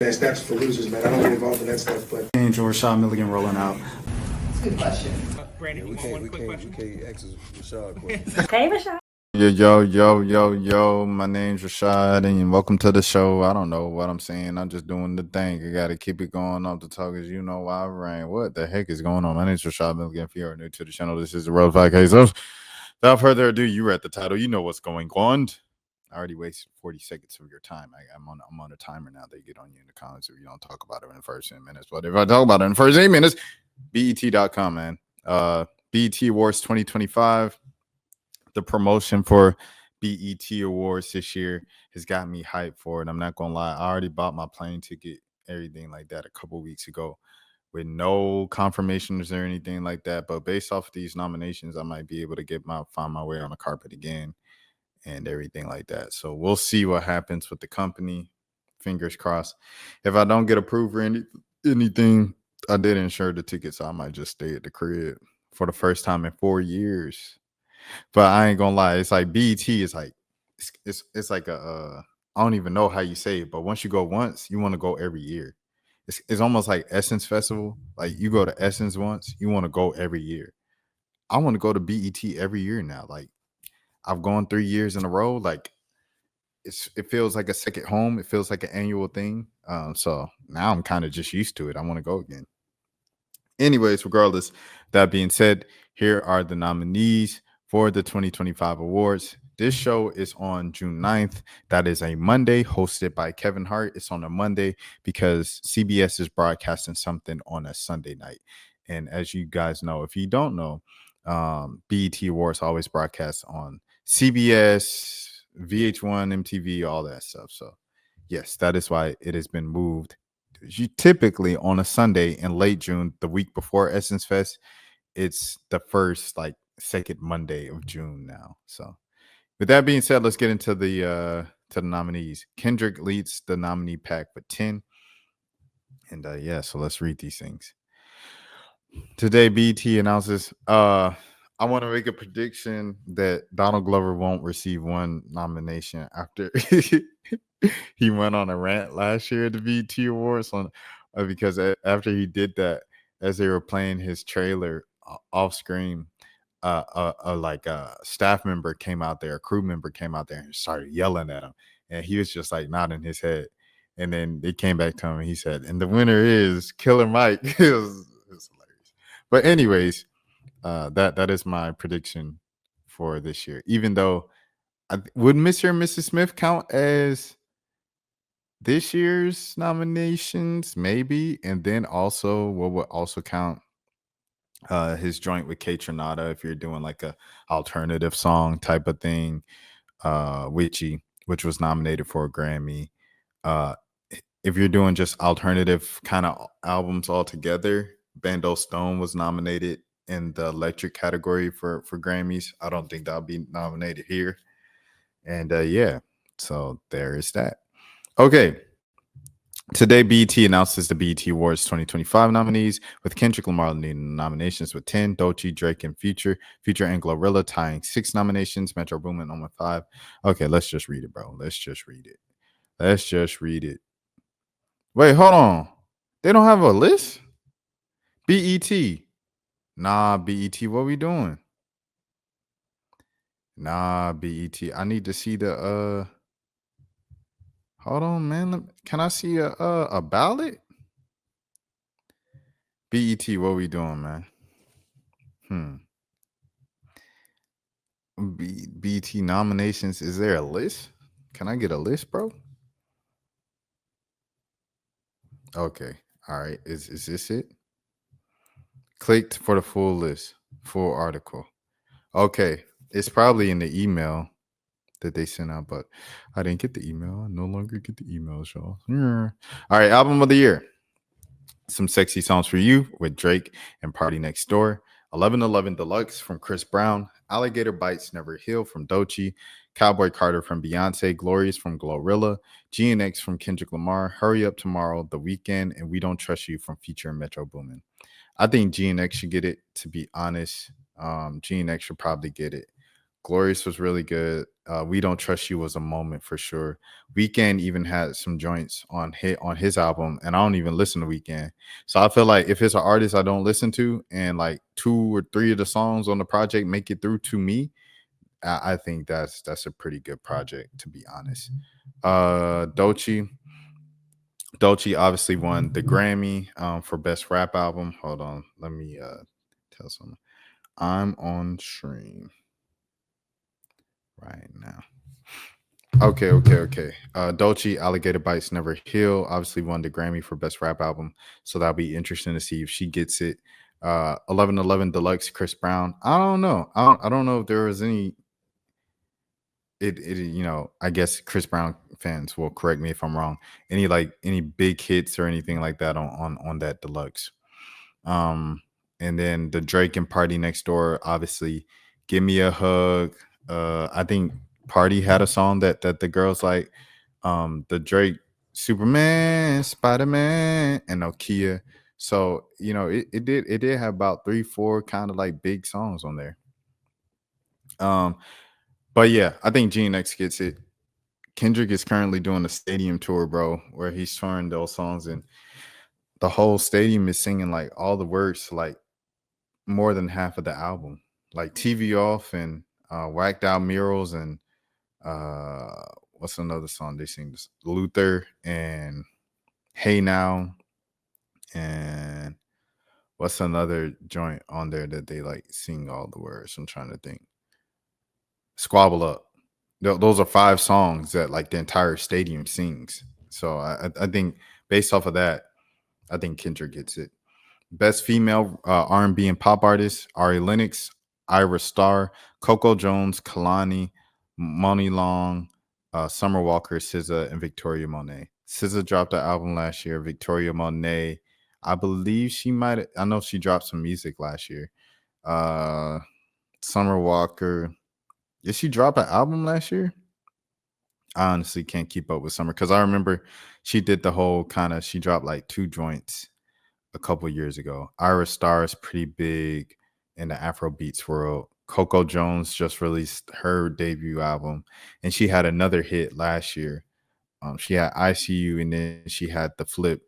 That's for losers, man. I don't get involved in that stuff, but Angel Rashad Milligan rolling out. That's a good question. Brandon, we can't ask Rashad questions. Hey, Rashad. Yo. My name's Rashad, and welcome to the show. I don't know what I'm saying. I'm just doing the thing. I got to keep it going off the talk, as you know why I ran. What the heck is going on? My name's Rashad Milligan. If you are new to the channel, this is the Road Podcast. So, without further ado, you read the title. You know what's going on. I already wasted 40 seconds of your time. I'm on a timer now. They get on you in the comments if you don't talk about it in the first 10 minutes. But if I talk about it in the first 8 minutes, BET.com, man. BET Awards 2025. The promotion for BET Awards this year has got me hyped for it. I'm not gonna lie. I already bought my plane ticket, everything like that, a couple weeks ago, with no confirmations or anything like that. But based off of these nominations, I might be able to find my way on the carpet again and everything like that. So we'll see what happens with the company. Fingers crossed. If I don't get approved or anything, I did insure the ticket, so I might just stay at the crib for the first time in 4 years. But I ain't gonna lie, it's like BET is like it's like a I don't even know how you say it, but once you go once, you want to go every year. It's almost like Essence Festival. Like you go to Essence once, you want to go every year. I want to go to BET every year now. Like I've gone 3 years in a row. Like it feels like a second home. It feels like an annual thing. So now I'm kind of just used to it. I want to go again. Anyways, regardless, that being said, here are the nominees for the 2025 awards. This show is on June 9th. That is a Monday, hosted by Kevin Hart. It's on a Monday because CBS is broadcasting something on a Sunday night. And as you guys know, if you don't know, BET Awards always broadcast on CBS, VH1, MTV, all that stuff. So, yes, that is why it has been moved. You typically on a Sunday in late June, the week before Essence Fest, it's the first second Monday of June now. So with that being said, let's get into the nominees. Kendrick leads the nominee pack with 10. And so let's read these things. Today, BET announces I want to make a prediction that Donald Glover won't receive one nomination after he went on a rant last year at the BET Awards because after he did that, as they were playing his trailer off screen, a staff member came out there, a crew member came out there and started yelling at him, and he was just like nodding his head. And then they came back to him and he said, "And the winner is Killer Mike." It was hilarious. But anyways, that is my prediction for this year. Even though would Mr. and Mrs. Smith count as this year's nominations? Maybe. And then also what would also count his joint with Kate Trinata, if you're doing like a alternative song type of thing, Witchy, which was nominated for a Grammy. If you're doing just alternative kind of albums altogether, Bando Stone was nominated in the electric category for Grammys. I don't think that'll be nominated here. And so there is that. Okay. Today, BET announces the BET Awards 2025 nominees, with Kendrick Lamar leading nominations with 10, Doechii, Drake, and Future and Glorilla tying 6 nominations, Metro Boomin on with 5. Okay, let's just read it, bro. Let's just read it. Wait, hold on. They don't have a list? BET. Nah, BET, what we doing? Nah, BET. I need to see the hold on, man. Can I see a ballot? BET, what we doing, man? BET nominations. Is there a list? Can I get a list, bro? Okay. All right. Is this it? Clicked for the full list, full article. Okay. It's probably in the email that they sent out, but I didn't get the email. I no longer get the emails, y'all. Yeah. All right. Album of the year. Some Sexy Songs for You with Drake and Party Next Door. 1111 Deluxe from Chris Brown. Alligator Bites Never Heal from Doechii. Cowboy Carter from Beyonce. Glorious from Glorilla. GNX from Kendrick Lamar. Hurry Up Tomorrow, The Weeknd, and We Don't Trust You from Future and Metro Boomin. I think GNX should get it, to be honest. GNX should probably get it Glorious was really good. We Don't Trust You was a moment for sure. Weekend even had some joints on his album, and I don't even listen to Weekend. So I feel like if it's an artist I don't listen to, and like 2 or 3 of the songs on the project make it through to me, I think that's a pretty good project, to be honest. Dolce obviously won the Grammy for best rap album. Hold on, let me tell someone. I'm on stream right now. Okay. Dolce, Alligator Bites Never Heal, obviously won the Grammy for best rap album. So that'll be interesting to see if she gets it. 1111 Deluxe, Chris Brown. I don't know. I don't know if there was any. I guess Chris Brown fans will correct me if I'm wrong. Any big hits or anything like that on that deluxe. And then the Drake and Party Next Door, obviously, Give Me a Hug. I think Party had a song that the girls like. The Drake Superman, Spider-Man, and Nokia. So it did have about 3-4 kind of like big songs on there. But yeah, I think GNX gets it. Kendrick is currently doing a stadium tour, bro, where he's touring those songs, and the whole stadium is singing like all the words to like more than half of the album, like TV Off and Whacked Out Murals and what's another song they sing? This Luther and Hey Now, and what's another joint on there that they like sing all the words? I'm trying to think. Squabble Up. Those are 5 songs that like the entire stadium sings. So I think based off of that, I think Kendrick gets it. Best female R&B and pop artist: Ari Lennox, Ira Starr, Coco Jones, Kalani, Moni Long, Summer Walker, SZA, and Victoria Monet. SZA dropped an album last year. Victoria Monet, I believe she might. I know she dropped some music last year. Summer Walker, did she drop an album last year? I honestly can't keep up with Summer because I remember she did the whole kind of. She dropped like 2 joints a couple years ago. Ira Starr is pretty big in the Afro beats world. Coco Jones just released her debut album, and she had another hit last year. She had ICU, and then she had the flip.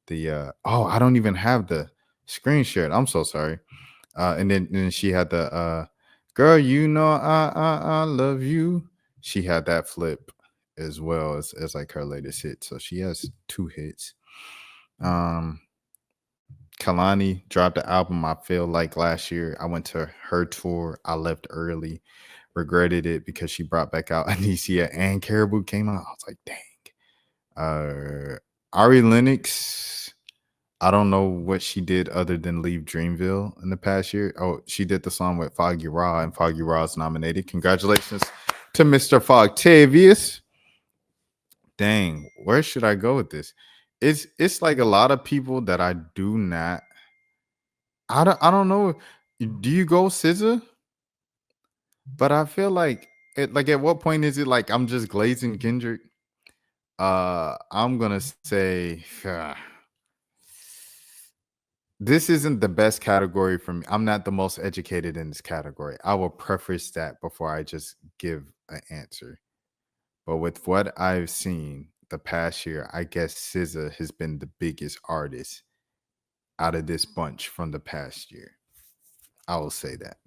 I don't even have the screen shared. I'm so sorry. And then she had the girl, I love you. She had that flip as well as like her latest hit. So she has 2 hits. Kalani dropped the album, I feel like last year. I went to her tour. I left early, regretted it because she brought back out Anicia and Caribou came out. I was like, dang. Ari Lennox, I don't know what she did other than leave Dreamville in the past year. Oh, she did the song with Foggy Raw, and Foggy Raw is nominated. Congratulations to Mr. Fogtavious. Dang, where should I go with this? It's like a lot of people that I do not. I don't know. Do you go SZA? But I feel like at what point is it like I'm just glazing Kendrick? I'm gonna say this isn't the best category for me. I'm not the most educated in this category. I will preface that before I just give an answer. But with what I've seen the past year, I guess SZA has been the biggest artist out of this bunch from the past year. I will say that.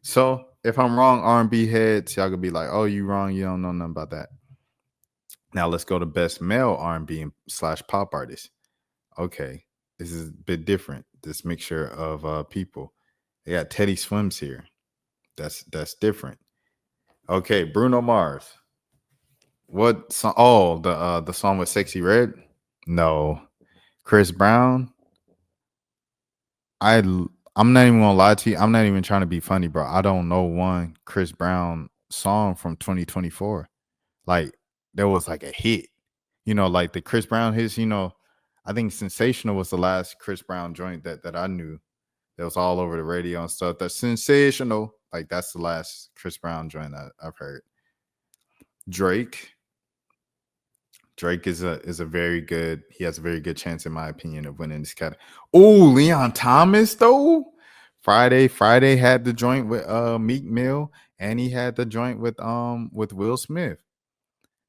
So if I'm wrong, R&B heads, y'all could be like, "Oh, you wrong. You don't know nothing about that." Now let's go to best male R&B / pop artist. Okay, this is a bit different. This mixture of people. They got Teddy Swims here. That's different. Okay, Bruno Mars. What song? Oh, the song with Sexy Red. No, Chris Brown. I'm not even gonna lie to you. I'm not even trying to be funny, bro. I don't know one Chris Brown song from 2024. Like there was like a hit, like the Chris Brown hits. I think Sensational was the last Chris Brown joint that I knew that was all over the radio and stuff. That's Sensational. Like that's the last Chris Brown joint I've heard. Drake. Drake is a very good. He has a very good chance, in my opinion, of winning this category. Oh, Leon Thomas though, Friday had the joint with Meek Mill, and he had the joint with Will Smith.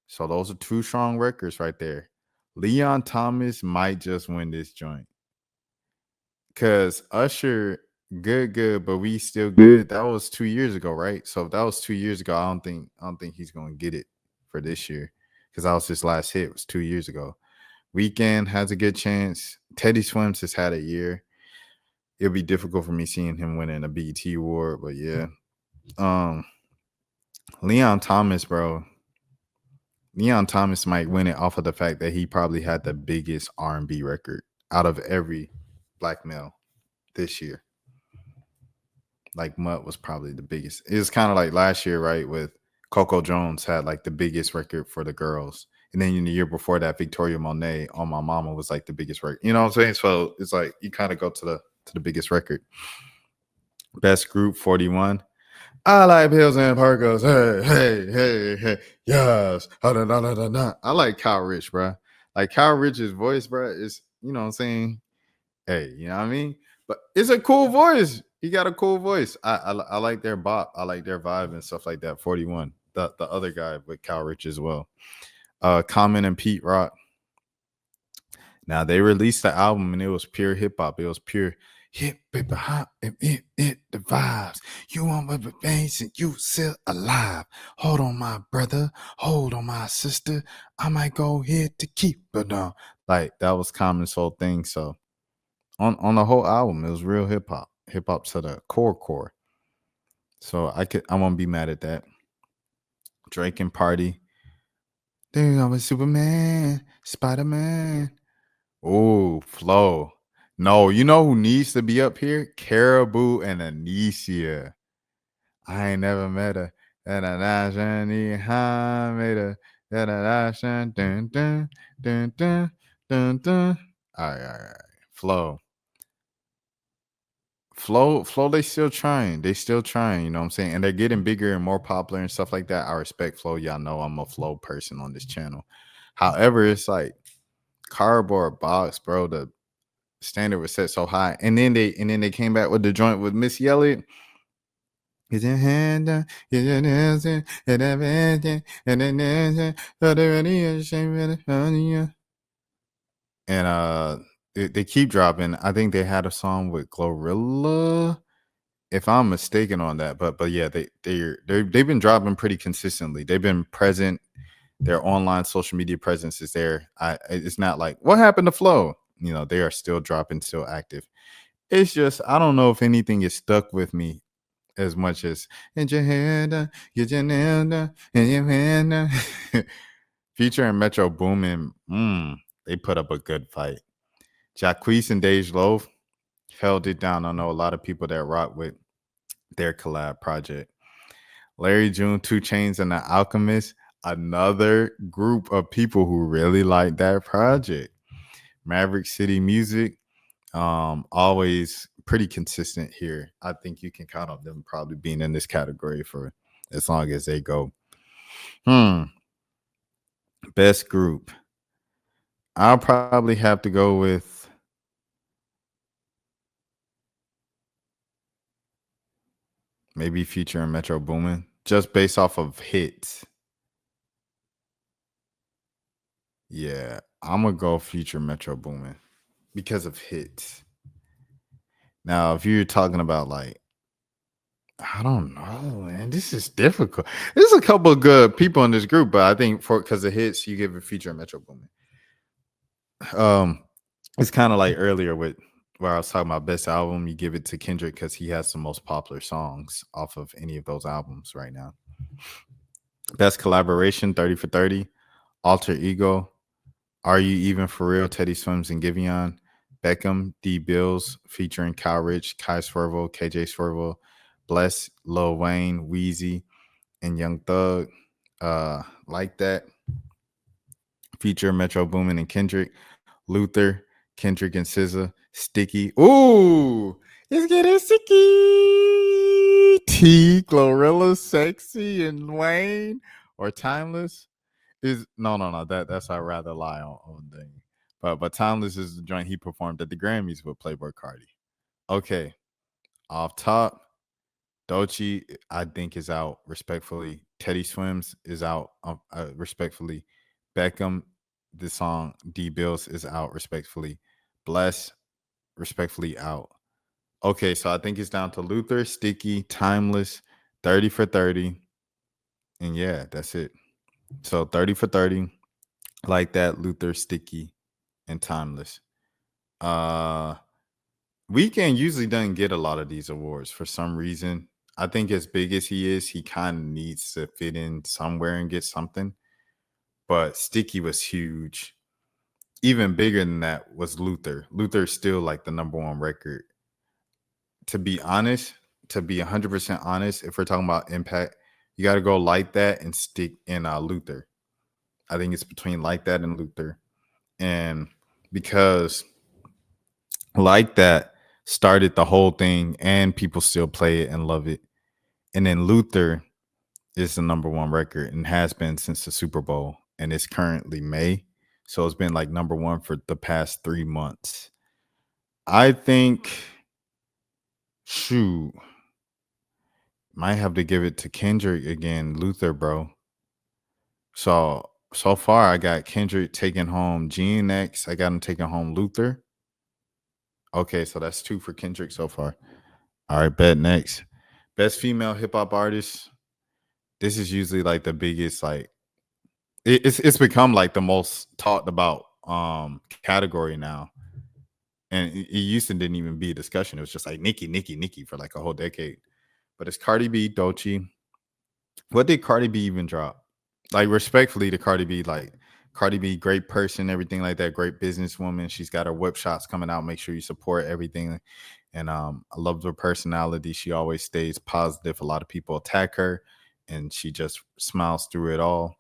So those are two strong records right there. Leon Thomas might just win this joint. Cause Usher, good, but we still good. That was 2 years ago, right? So if that was 2 years ago, I don't think he's gonna get it for this year. Cause that was his last hit, was 2 years ago. Weekend has a good chance. Teddy Swims has had a year. It'll be difficult for me seeing him winning a BET award, but yeah. Um, Leon Thomas, bro. Leon Thomas might win it off of the fact that he probably had the biggest R&B record out of every black male this year. Like Mutt was probably the biggest. It was kind of like last year, right? With Coco Jones had like the biggest record for the girls. And then in the year before that, Victoria Monet on My Mama was like the biggest record. You know what I'm saying? So it's like you kind of go to the biggest record. Best group 41. I like pills and Percos. Hey, yes. I like Kyle Rich, bro. Like Kyle Rich's voice, bro, is, you know what I'm saying? Hey, you know what I mean? But it's a cool voice. He got a cool voice. I like their bop. I like their vibe and stuff like that. 41. The other guy with Kyle Rich as well. Common and Pete Rock. Now they released the album and it was pure hip hop. It was pure hip hop and it the vibes. You want with the bass and you still alive. Hold on, my brother. Hold on, my sister. I might go here to keep it on. Like that was Common's whole thing. So on the whole album, it was real hip hop to the core. So I won't be mad at that. Drake and Party. There I'm a Superman, Spider-Man. Oh, Flo. No, you know who needs to be up here? Caribou and Anicia. I ain't never met her. Made her. Dun, dun, dun, dun, dun, dun. All right. Flow, they still trying. They still trying, you know what I'm saying? And they're getting bigger and more popular and stuff like that. I respect Flow. Y'all know I'm a Flow person on this channel. However, it's like cardboard box, bro. The standard was set so high. And then they came back with the joint with Missy Elliott. Get your hand down, get your hands in, get everything, and then and they keep dropping. I think they had a song with Glorilla, if I'm mistaken on that. But yeah, they've been dropping pretty consistently. They've been present. Their online social media presence is there. It's not like what happened to Flow. You know, they are still dropping, still active. It's just I don't know if anything is stuck with me as much as get your hand up, get your hand up, and your hand up. Future and Metro Boomin, they put up a good fight. Jacquees and Dej Loaf held it down. I know a lot of people that rock with their collab project. Larry June, 2 Chainz, and The Alchemist, another group of people who really like that project. Maverick City Music, always pretty consistent here. I think you can count on them probably being in this category for as long as they go. Best group. I'll probably have to go with maybe Future and Metro Boomin, just based off of hits. Yeah, I'm gonna go Future Metro Boomin because of hits. Now, if you're talking about like, I don't know, man, this is difficult. There's a couple of good people in this group, but I think because of hits, you give it Future and Metro Boomin. It's kind of like earlier with where I was talking about best album, you give it to Kendrick because he has the most popular songs off of any of those albums right now. Best collaboration, 30 for 30, Alter Ego, Are You Even For Real, Teddy Swims and Giveon, Beckham, D Bills featuring Kyle Rich, Kai Swervo, KJ Swervo, Bless, Lil Wayne, Wheezy, and Young Thug. Like That, feature Metro Boomin and Kendrick, Luther, Kendrick and SZA, Sticky. Ooh, it's getting sticky. T, Glorilla, Sexy, and Wayne, or Timeless is no. That's I'd rather lie on thing. But Timeless is the joint he performed at the Grammys with Playboy Cardi. Okay, Off top, Doechii, I think, is out respectfully. Teddy Swims is out respectfully. Beckham, the song D Bills is out respectfully. Bless, respectfully out. Okay, so I think it's down to Luther, Sticky, Timeless, 30 for 30. And yeah, that's it. So 30 for 30, like that, Luther, Sticky, and Timeless. Weekend usually doesn't get a lot of these awards for some reason. I think as big as he is, he kind of needs to fit in somewhere and get something. But Sticky was huge. Even bigger than that was Luther. Luther's still like the number one record. To be honest, to be 100% honest, if we're talking about impact, you got to go Like That and Stick in Luther. I think it's between Like That and Luther. And because Like That started the whole thing and people still play it and love it. And then Luther is the number one record and has been since the Super Bowl. And it's currently May. So it's been like number one for the past 3 months. I think, shoot, might have to give it to Kendrick again, Luther, bro. So far, I got Kendrick taking home GNX. I got him taking home Luther. Okay, so that's 2 for Kendrick so far. All right, bet next. Best female hip hop artist. This is usually like the biggest, like it's become like the most talked about category now. And it used to didn't even be a discussion. It was just like Nicki for like a whole decade. But it's Cardi B, Doechii. What did Cardi B even drop? Like respectfully to Cardi B, like Cardi B, great person, everything like that, great businesswoman. She's got her whip shots coming out. Make sure you support everything. And I love her personality. She always stays positive. A lot of people attack her, and she just smiles through it all.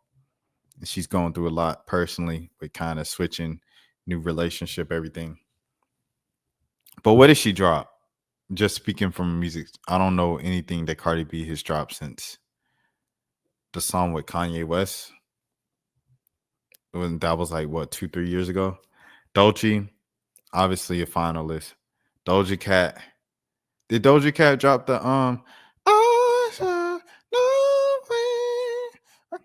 And she's going through a lot personally with kind of switching, new relationship, everything. But what did she drop? Just speaking from music, I don't know anything that Cardi B has dropped since the song with Kanye West. That was like what 2-3 years ago. Doechii, obviously a finalist. Doja Cat. Did Doja Cat drop the I saw no way, I got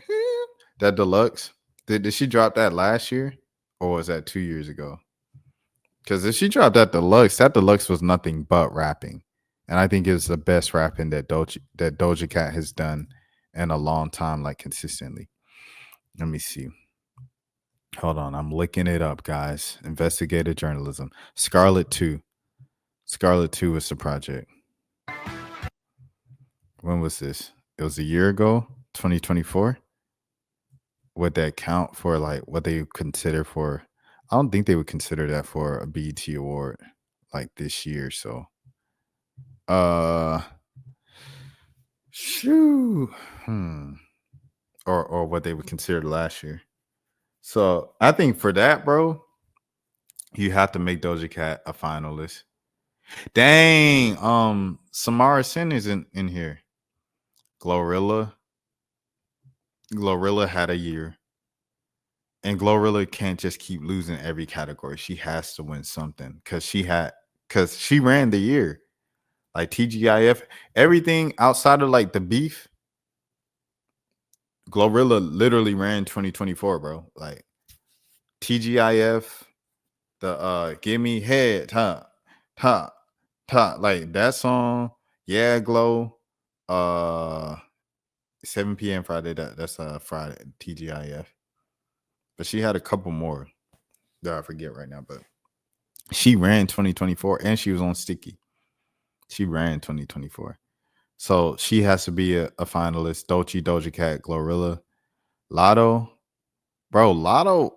it, that deluxe? Did she drop that last year or was that 2 years ago? Because if she dropped that deluxe was nothing but rapping. And I think it's the best rapping that Doja Cat has done in a long time, like consistently. Let me see. Hold on. I'm looking it up, guys. Investigative journalism. Scarlet 2. Scarlet 2 was the project. When was this? It was a year ago, 2024. Would that count for like what they consider for? I don't think they would consider that for a BET award like this year. So shoo. Or what they would consider last year. So I think for that, bro, you have to make Doja Cat a finalist. Dang, Samara Sin isn't in here. Glorilla had a year. And Glorilla can't just keep losing every category. She has to win something because she ran the year. Like TGIF, everything outside of like the beef, Glorilla literally ran 2024, bro. Like TGIF, the Give Me Head, like that song, yeah, Glow, 7 p.m. Friday. That's Friday, TGIF. But she had a couple more that I forget right now, but she ran 2024 and she was on Sticky. She ran 2024. So she has to be a finalist. Doechii, Doja Cat, Glorilla, Lotto. Bro, Lotto.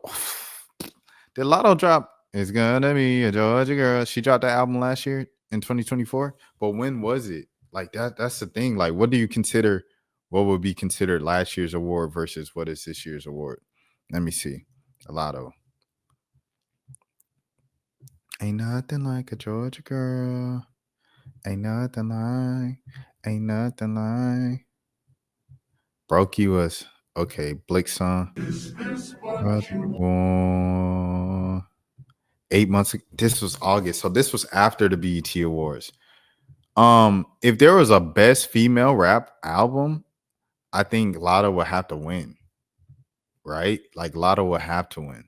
Did Lotto drop It's Gonna Be a Georgia Girl? She dropped that album last year in 2024. But when was it? Like that's the thing. Like, what do you consider what would be considered last year's award versus what is this year's award? Let me see. Lotto. Ain't nothing like a Georgia girl. Ain't nothing like. Brokey was Okay, Blake's son. 8 months. This was August, so this was after the BET Awards. If there was a best female rap album, I think Lotto would have to win, right? Like Lotto would have to win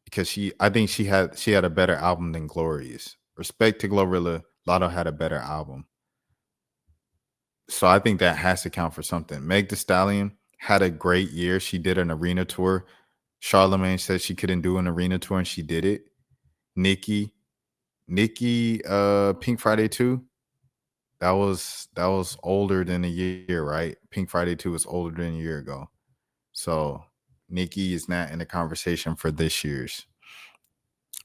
because I think she had a better album than Glorious. Respect to Glorilla, Lotto had a better album, so I think that has to count for something. Meg Thee Stallion had a great year. She did an arena tour. Charlemagne said she couldn't do an arena tour, and she did it. Nikki, Pink Friday 2. That was older than a year, right? Pink Friday 2 was older than a year ago. So Nikki is not in the conversation for this year's.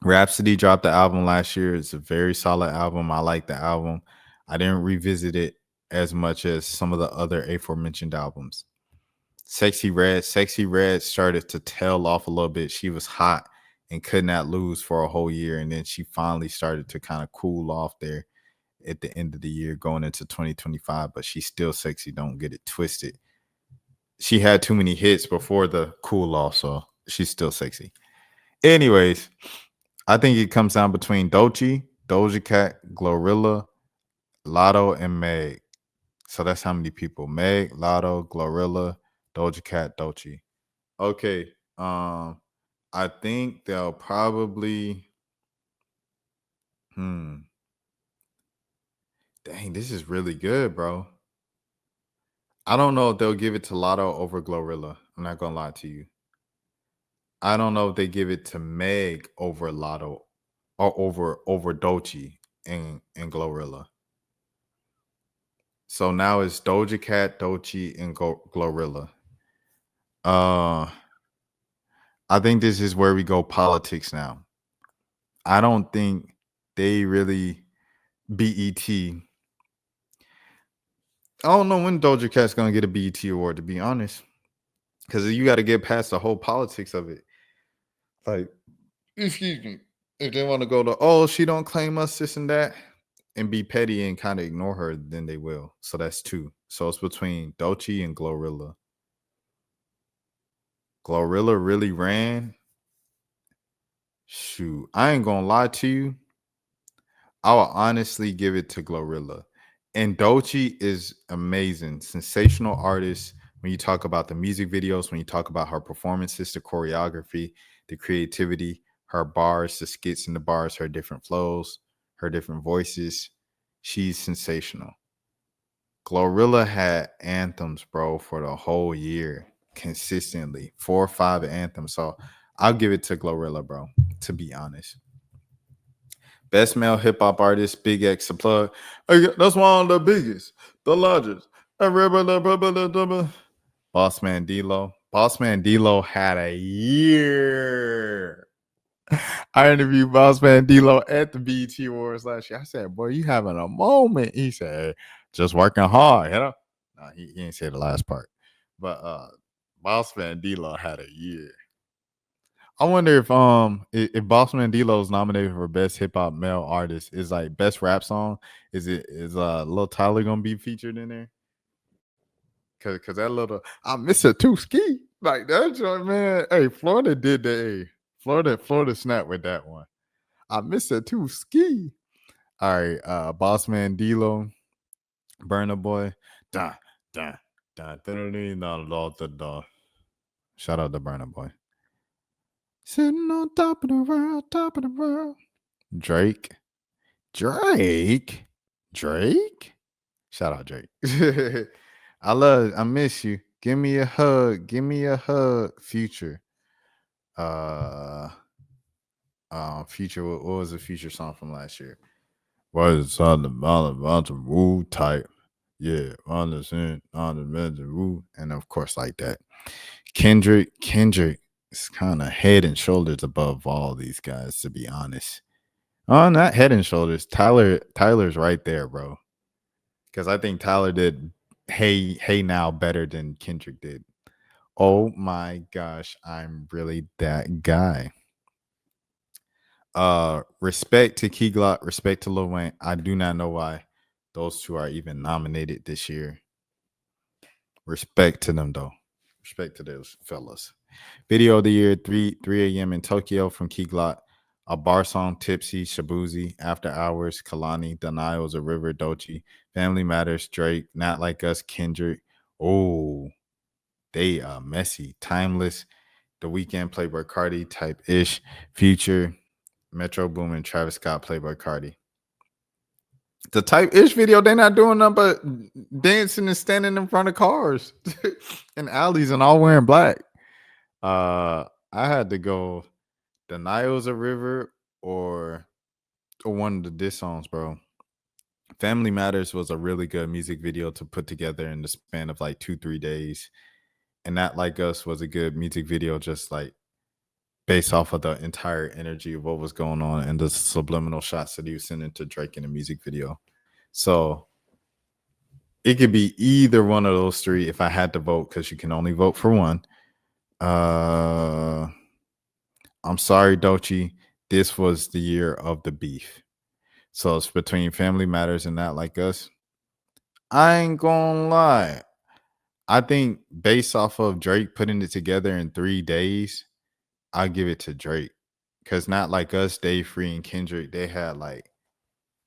Rhapsody dropped the album last year. It's a very solid album. I like the album. I didn't revisit it as much as some of the other aforementioned albums. Sexy Red started to tail off a little bit. She was hot and could not lose for a whole year. And then she finally started to kind of cool off there at the end of the year going into 2025, but she's still sexy. Don't get it twisted. She had too many hits before the cool off, so she's still sexy. Anyways, I think it comes down between Doja Cat, Glorilla, Lotto, and Meg. So that's how many people. Meg, Lotto, Glorilla, Doja Cat, Doechii. Okay. I think they'll probably dang, this is really good, bro. I don't know if they'll give it to Lotto over Glorilla. I'm not gonna lie to you. I don't know if they give it to Meg over Lotto or over Doechii and Glorilla. So now it's Doja Cat, Doechii, and Glorilla. I think this is where we go politics now. I don't think they really BET. I don't know when Doja Cat's gonna get a BET award, to be honest, because you got to get past the whole politics of it. Like, excuse me, if they want to go to, oh, she don't claim us, this and that, and be petty and kind of ignore her, then they will. So that's two. So it's between Doechii and Glorilla. Glorilla really ran. Shoot, I ain't gonna lie to you. I will honestly give it to Glorilla. And Doechii is amazing, sensational artist. When you talk about the music videos, when you talk about her performances, the choreography, the creativity, her bars, the skits in the bars, her different flows, her different voices, she's sensational. Glorilla had anthems, bro, for the whole year consistently, 4 or 5 anthems. So I'll give it to Glorilla, bro, to be honest. Best male hip hop artist, Big X, a plug. That's one of the biggest, the largest. Boss Man D-Lo. Boss Man D-Lo had a year. I interviewed Boss Man D-Lo at the BET Awards last year. I said, boy, you having a moment. He said, just working hard. You know? No, he didn't say the last part. But Boss Man D-Lo had a year. I wonder if Bossman D-Lo is nominated for best hip hop male artist, is like best rap song. Is Lil Tyler gonna be featured in there? Cause that little I miss it too ski like that joint, man. Hey, Florida did that. Hey, Florida snapped with that one. I miss it too ski. All right, Bossman D-Lo, Burna Boy, da da da da. Shout out to Burna Boy. Sitting on top of the world, top of the world. Drake. Shout out Drake. I miss you. Give me a hug. Future. Future. What was the Future song from last year? What is on the woo type? Yeah, on the woo, and of course like that. Kendrick is kind of head and shoulders above all these guys, to be honest. Oh, not head and shoulders. Tyler's right there, bro. Because I think Tyler did Hey Now better than Kendrick did. Oh my gosh, I'm really that guy. Respect to Key Glock, respect to Lil Wayne. I do not know why those two are even nominated this year. Respect to them though. Respect to those fellas. Video of the year, 3 a.m. in Tokyo from Keyglot. A bar song, Tipsy, Shabuzi, After Hours, Kalani, Denials, A River, Dochi, Family Matters, Drake, Not Like Us, Kendrick. Oh, they are messy. Timeless, The Weeknd, Playboy Cardi, Type Ish, Future, Metro Boomin, Travis Scott, Playboy Cardi. The Type Ish video, they not doing nothing but dancing and standing in front of cars and alleys and all wearing black. I had to go Denials a River or one of the diss songs, bro. Family Matters was a really good music video to put together in the span of like 2-3 days. And Not Like Us was a good music video, just like based off of the entire energy of what was going on and the subliminal shots that he was sending to Drake in the music video. So it could be either one of those three if I had to vote, because you can only vote for one. I'm sorry, Dochi. This was the year of the beef. So it's between Family Matters and Not Like Us. I ain't gonna lie. I think based off of Drake putting it together in 3 days, I'll give it to Drake. Because Not Like Us, Dave Free, and Kendrick, they had like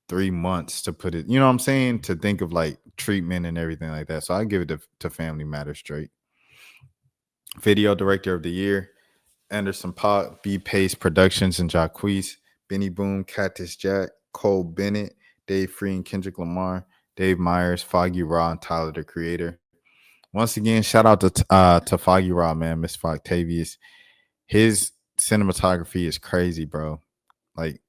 3 months to put it, you know what I'm saying? To think of like treatment and everything like that. So I give it to Family Matters, Drake. Video Director of the Year, Anderson Paak, B Pace Productions, and Jacquees, Benny Boom, Cactus Jack, Cole Bennett, Dave Free, and Kendrick Lamar, Dave Myers, Foggy Raw, and Tyler the Creator. Once again, shout out to Foggy Raw, man, Miss Octavius. His cinematography is crazy, bro. Like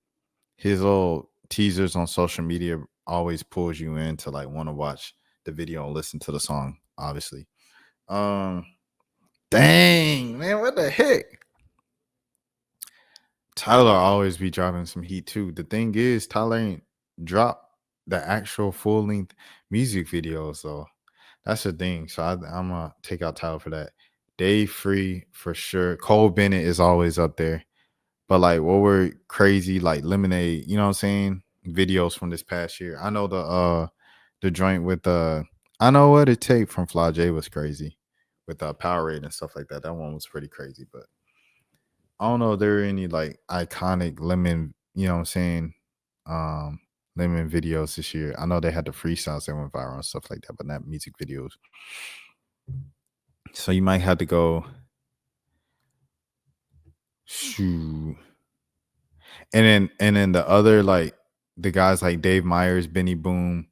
his little teasers on social media always pulls you in to like want to watch the video and listen to the song, obviously. Dang, man, what the heck? Tyler always be dropping some heat too. The thing is, Tyler ain't dropped the actual full length music video, so that's the thing. So I'm gonna take out Tyler for that. Dave Free for sure. Cole Bennett is always up there, but like what were crazy like Lemonade, you know what I'm saying? Videos from this past year. I know the joint with I Know What It Take from Fly J was crazy with Powerade and stuff like that. That one was pretty crazy, but I don't know if there are any like iconic Lemon, you know what I'm saying? Lemon videos this year. I know they had the freestyles that went viral and stuff like that, but not music videos. So you might have to go shoot. And then the other like the guys like Dave Myers, Benny Boom,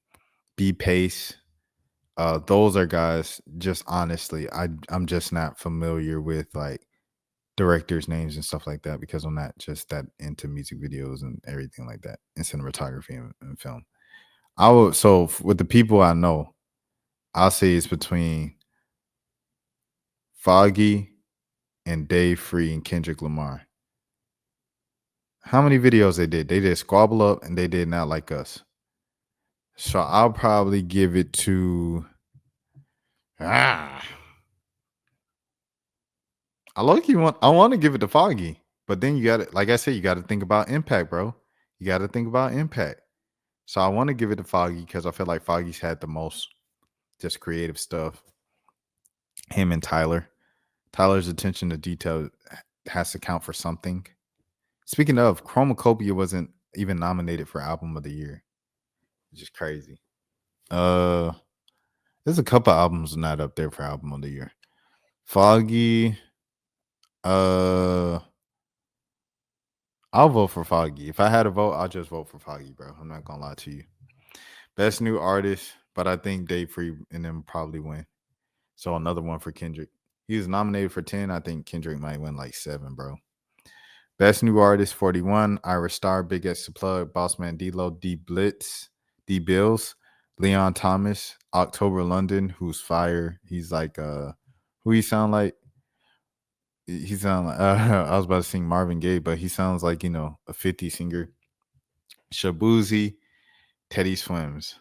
B Pace, those are guys just honestly, I'm just not familiar with like directors' names and stuff like that because I'm not just that into music videos and everything like that and cinematography and film. I would with the people I know, I'll say it's between Foggy and Dave Free and Kendrick Lamar. How many videos they did? They did Squabble Up and they did Not Like Us. So I'll probably give it to I want to give it to Foggy, but then you got to, like I said, you got to think about impact, bro. You got to think about impact. So I want to give it to Foggy because I feel like Foggy's had the most just creative stuff. Him and Tyler. Tyler's attention to detail has to count for something. Speaking of, Chromacopia wasn't even nominated for Album of the Year. Which is crazy. There's a couple albums not up there for Album of the Year. Foggy. I'll vote for Foggy. If I had a vote, I'll just vote for Foggy, bro. I'm not gonna lie to you. Best new artist, but I think Dave Free and them probably win. So another one for Kendrick. He was nominated for 10. I think Kendrick might win like 7, bro. Best new artist, 41. Ira Star, Big X to Plug, Bossman D-Lo, D Blitz, D Bills, Leon Thomas, October London, who's fire. He's like who he sound like? He sound like I was about to sing Marvin Gaye, but he sounds like, you know, a 50 singer. Shabuzi, Teddy Swims.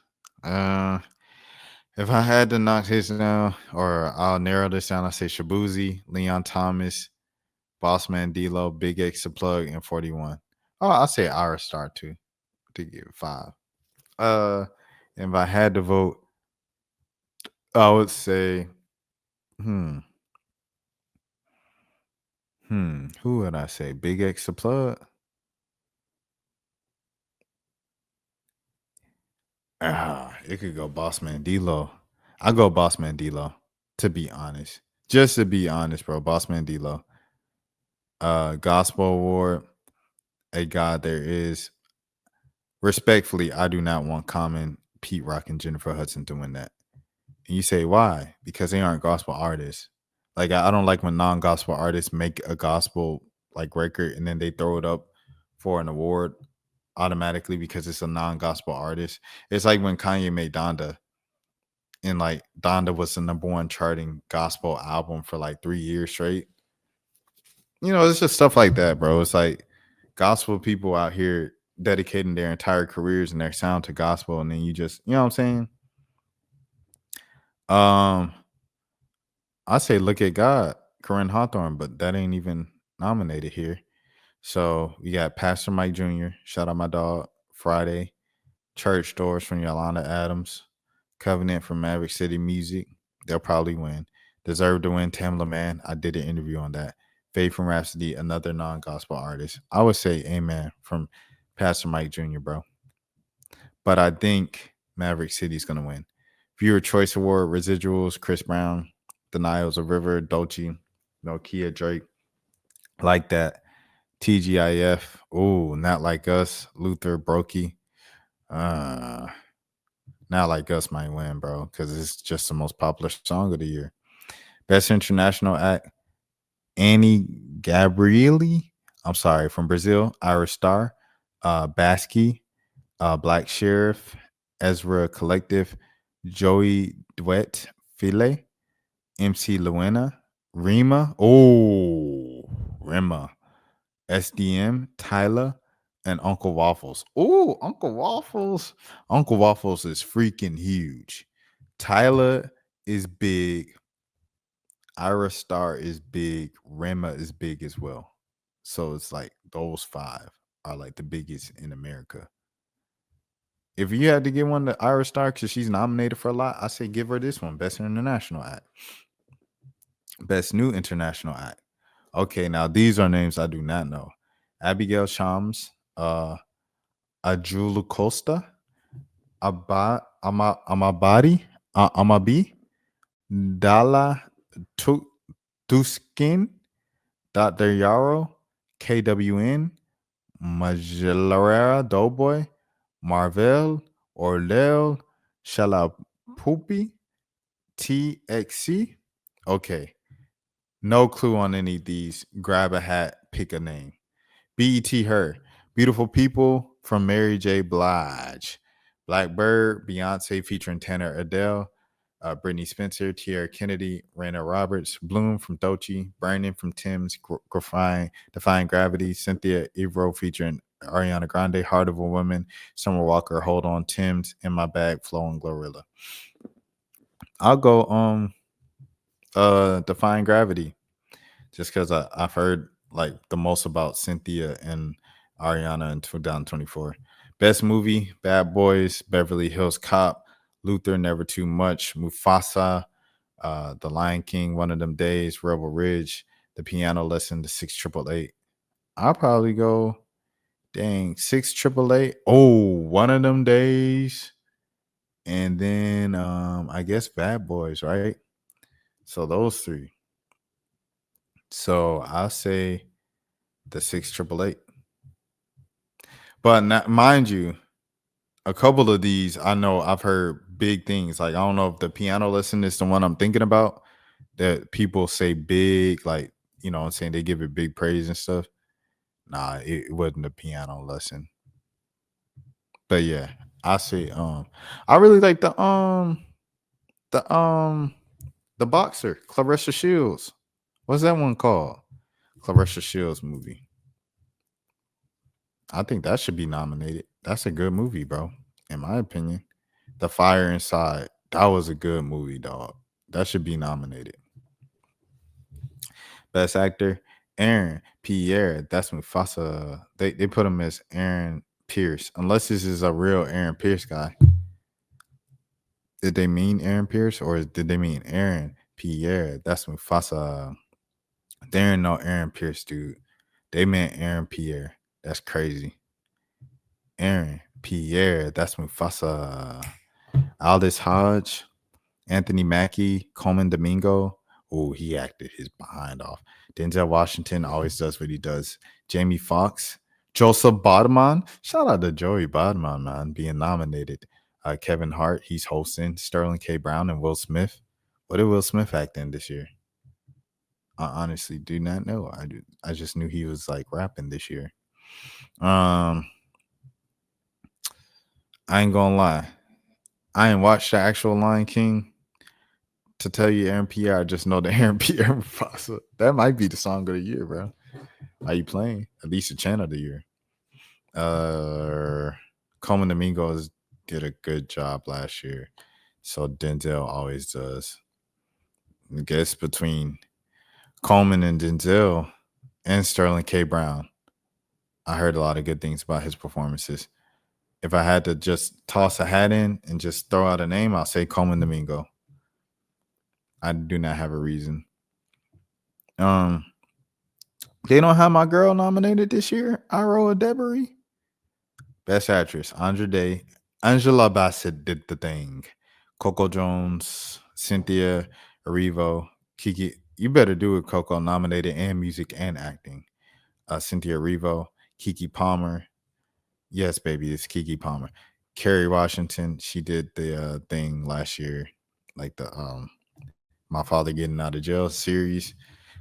If I had to knock this down, or I'll narrow this down, I say Shabuzi, Leon Thomas, Bossman D-Lo, Big X to Plug, and 41. Oh, I'll say Ira Star too to give 5. If I had to vote, I would say, Who would I say? Big X the Plug? It could go Bossman D-Lo. I go Bossman D-Lo, to be honest. Just to be honest, bro. Bossman D-Lo. Gospel Award, A God There Is. Respectfully, I do not want Common, Pete Rock, and Jennifer Hudson to win that. And you say, why? Because they aren't gospel artists. Like, I don't like when non-gospel artists make a gospel like record and then they throw it up for an award automatically because it's a non-gospel artist. It's like when Kanye made Donda, and like Donda was the number one charting gospel album for like 3 years straight. You know, it's just stuff like that, bro. It's like gospel people out here dedicating their entire careers and their sound to gospel, and then you just, you know what I'm saying? I say Look at God, Corinne Hawthorne, but that ain't even nominated here. So we got Pastor Mike Jr., shout out my dog, Friday, Church Doors from Yolanda Adams, Covenant from Maverick City Music. They'll probably win. Deserve to Win, Tamla Man. I did an interview on that. Faith from Rhapsody, another non-gospel artist. I would say Amen from Pastor Mike Jr., bro. But I think Maverick City's going to win. Viewer Choice Award, Residuals, Chris Brown, Denials of River, Dolce, Nokia, Drake. Like that. TGIF. Ooh, Not Like Us, Luther, Brokey. Not Like Us might win, bro, because it's just the most popular song of the year. Best International Act, Annie Gabrieli. I'm sorry, from Brazil. Irish Star. Basky. Black Sheriff. Ezra Collective. Joey Duet. File. MC Luena. Rima. Oh, Rima. SDM. Tyler. And Uncle Waffles. Oh, Uncle Waffles. Uncle Waffles is freaking huge. Tyler is big. Ira Star is big. Rema is big as well. So it's like those 5 are like the biggest in America. If you had to give one to Ira Star because she's nominated for a lot, I say give her this one. Best International Act. Best New International Act. Okay, now these are names I do not know. Abigail Shams, Ajula Costa, Amabadi, Amabi, Dala Tuskin, Dr. Yarrow, KWN, Majalera Doughboy, Marvel, Orlel, Shalapupi, TXC. Okay. No clue on any of these. Grab a hat, pick a name. BET Her. Beautiful People from Mary J. Blige. Blackbird, Beyonce featuring Tanner Adele. Brittany Spencer, Tierra Kennedy, Raina Roberts, Bloom from Dochi, Brandon from Tim's, Defying Gravity, Cynthia Evro featuring Ariana Grande, Heart of a Woman, Summer Walker, Hold On, Tim's, In My Bag, Flo and Glorilla. I'll go Defying Gravity, just because I've heard like the most about Cynthia and Ariana in 2024. Best movie, Bad Boys, Beverly Hills Cop, Luther, Never Too Much, Mufasa, The Lion King, One of Them Days, Rebel Ridge, The Piano Lesson, The 688. I'll probably go, 688. Oh, One of Them Days. And then I guess Bad Boys, right? So those 3. So I'll say the 6888. But not, mind you, a couple of these I know I've heard big things. Like I don't know if The Piano Lesson is the one I'm thinking about that people say big, like, you know what I'm saying, they give it big praise and stuff. Nah, it wasn't The Piano Lesson. But yeah, I say I really like the boxer, Clarissa Shields. What's that one called? Clarissa Shields movie. I think that should be nominated. That's a good movie, bro. In my opinion. The Fire Inside. That was a good movie, dog. That should be nominated. Best Actor, Aaron Pierre. That's Mufasa. They put him as Aaron Pierce. Unless this is a real Aaron Pierce guy. Did they mean Aaron Pierce or did they mean Aaron Pierre? That's Mufasa. They didn't know Aaron Pierce, dude. They meant Aaron Pierre. That's crazy. Aaron Pierre. That's Mufasa. Aldous Hodge. Anthony Mackie. Coleman Domingo. Oh, he acted his behind off. Denzel Washington always does what he does. Jamie Foxx. Joseph Bodeman. Shout out to Joey Bodeman, man, being nominated. Kevin Hart. He's hosting. Sterling K. Brown and Will Smith. What did Will Smith act in this year? I honestly do not know. I just knew he was like rapping this year. I ain't gonna lie. I ain't watched the actual Lion King to tell you Aaron Pierre. I just know the Aaron Pierre Mufasa. That might be the song of the year, bro. Are you playing? At least the chant of the year. Coleman Domingos did a good job last year. So Denzel always does. I guess between Coleman and Denzel and Sterling K. Brown, I heard a lot of good things about his performances. If I had to just toss a hat in and just throw out a name, I'll say Coleman Domingo. I do not have a reason. They don't have my girl nominated this year, Ira Debris. Best Actress, Angela Bassett did the thing. Coco Jones, Cynthia Erivo, Kiki. You better do it, Coco, nominated and music and acting. Cynthia Erivo, Kiki Palmer. Yes, baby, it's Kiki Palmer. Kerry Washington, she did the thing last year, like the My Father Getting Out of Jail series.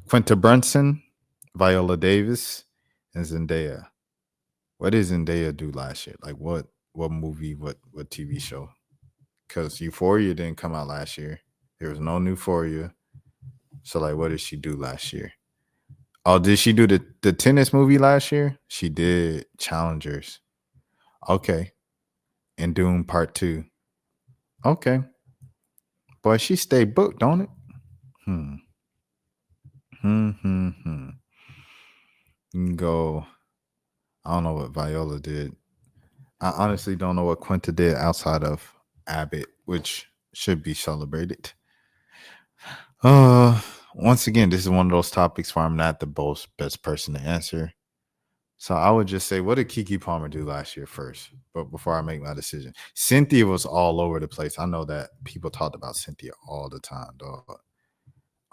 Quinta Brunson, Viola Davis, and Zendaya. What did Zendaya do last year? Like what movie, what TV show? Because Euphoria didn't come out last year. There was no Euphoria. So like what did she do last year? Oh, did she do the tennis movie last year? She did Challengers. Okay. And Doom Part 2. Okay. Boy, she stayed booked, don't it? You can go. I don't know what Viola did. I honestly don't know what Quinta did outside of Abbott, which should be celebrated. Once again, this is one of those topics where I'm not the best person to answer. So I would just say, what did Kiki Palmer do last year first? But before I make my decision, Cynthia was all over the place. I know that people talked about Cynthia all the time, dog.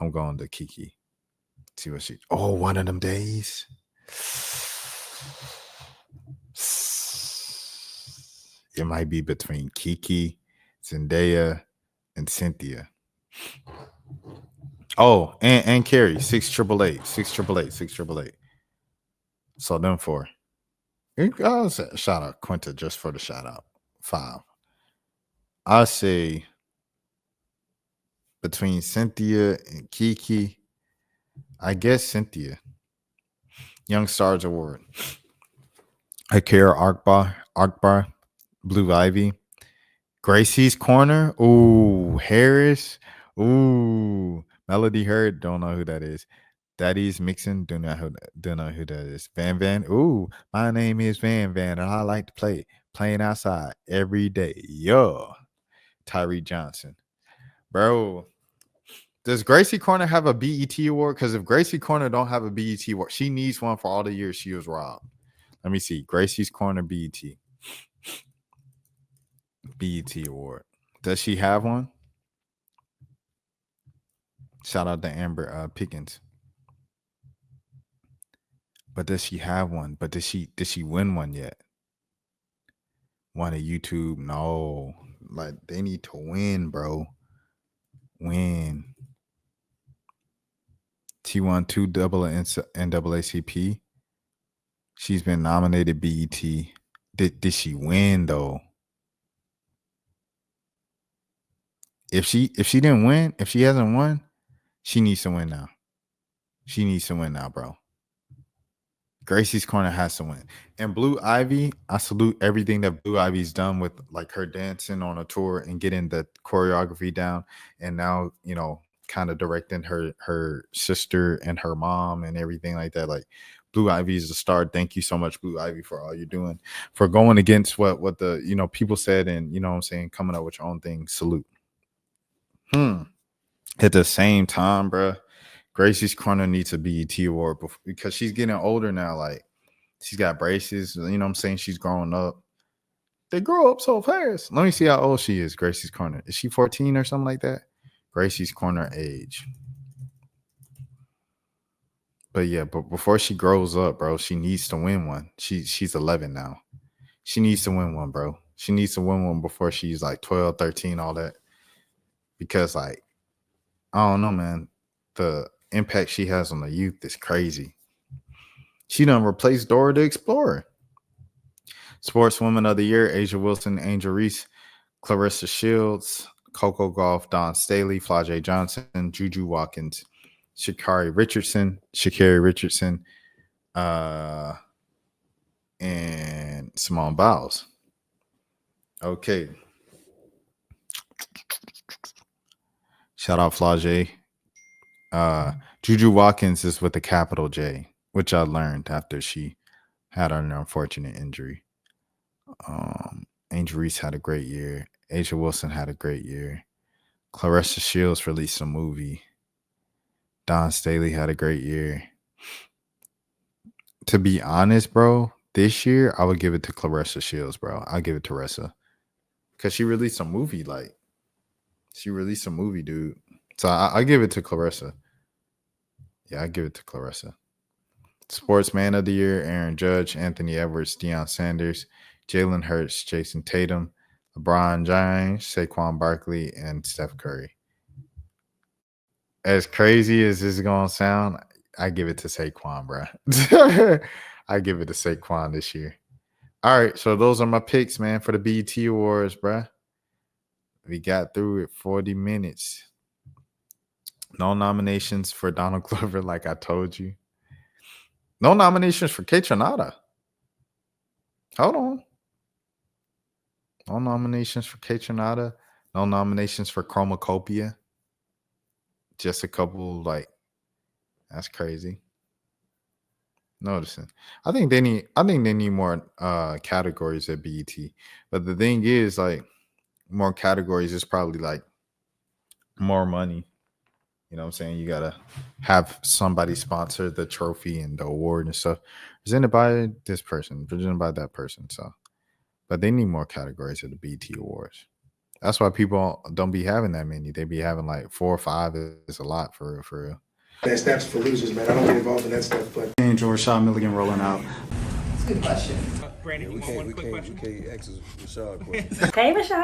I'm going to Kiki. See what she. Oh, one of them days. It might be between Kiki, Zendaya, and Cynthia. Oh, and Carrie, 688. So them four. I'll say, shout out Quinta just for the shout out. 5. I say between Cynthia and Kiki, I guess Cynthia. Young Stars Award. Akira Akbar, Blue Ivy. Gracie's Corner. Ooh, Harris. Ooh, Melody Hurd. Don't know who that is. Daddy's Mixing. Do not know who that is. Van Van. Ooh, my name is Van Van, and I like to play playing outside every day. Yo, Tyree Johnson, bro. Does Gracie Corner have a BET award? Because if Gracie Corner don't have a BET award, she needs one for all the years she was robbed. Let me see. Gracie's Corner BET award. Does she have one? Shout out to Amber Pickens. But does she have one? But did she win one yet? One of YouTube? No. Like they need to win, bro. Win. She won 2 double NAACP. She's been nominated BET. Did she win though? If she didn't win, if she hasn't won, she needs to win now. She needs to win now, bro. Gracie's Corner has to win. And Blue Ivy, I salute everything that Blue Ivy's done with like her dancing on a tour and getting the choreography down. And now, you know, kind of directing her sister and her mom and everything like that. Like Blue Ivy is a star. Thank you so much, Blue Ivy, for all you're doing. For going against what the, you know, people said and, you know what I'm saying, coming up with your own thing. Salute. At the same time, bro, Gracie's Corner needs a BET award because she's getting older now. Like, she's got braces. You know what I'm saying? She's growing up. They grow up so fast. Let me see how old she is, Gracie's Corner. Is she 14 or something like that? Gracie's Corner age. But yeah, but before she grows up, bro, she needs to win one. She's 11 now. She needs to win one, bro. She needs to win one before she's like 12, 13, all that. Because, like, I don't know, man. The impact she has on the youth is crazy. She done replaced Dora the Explorer. Sportswoman of the Year, Asia Wilson, Angel Reese, Clarissa Shields, Coco Gauff, Dawn Staley, Flajay Johnson, Juju Watkins, Sha'Carri Richardson, and Simone Biles. Okay. Shout out Flajay. Juju Watkins is with a capital J, which I learned after she had an unfortunate injury. Angel Reese had a great year. Asia Wilson had a great year. Clarissa Shields released a movie. Dawn Staley had a great year. To be honest, bro, this year I would give it to Clarissa Shields, bro. I'll give it to Ressa. Because she released a movie, dude. So I give it to Clarissa. Yeah, I give it to Clarissa. Sportsman of the Year, Aaron Judge, Anthony Edwards, Deion Sanders, Jalen Hurts, Jason Tatum, LeBron James, Saquon Barkley, and Steph Curry. As crazy as this is going to sound, I give it to Saquon, bro. I give it to Saquon this year. All right, so those are my picks, man, for the BET Awards, bro. We got through it 40 minutes. No nominations for Donald Glover, like I told you. No nominations for Kaytranada. Hold on. No nominations for Kaytranada. No nominations for Chromacopia. Just a couple, like, that's crazy. Noticing. I think they need more categories at BET. But the thing is, like, more categories is probably like more money. You know what I'm saying? You gotta have somebody sponsor the trophy and the award and stuff. Presented by this person, presented by that person. So, but they need more categories at the BET Awards. That's why people don't be having that many. They be having like 4 or 5 is a lot for real. That's for losers, man. I don't get involved in that stuff, but. Angel Rashad Milligan rolling out. That's a good question. We can't ask Rashad questions. Hey, Rashad.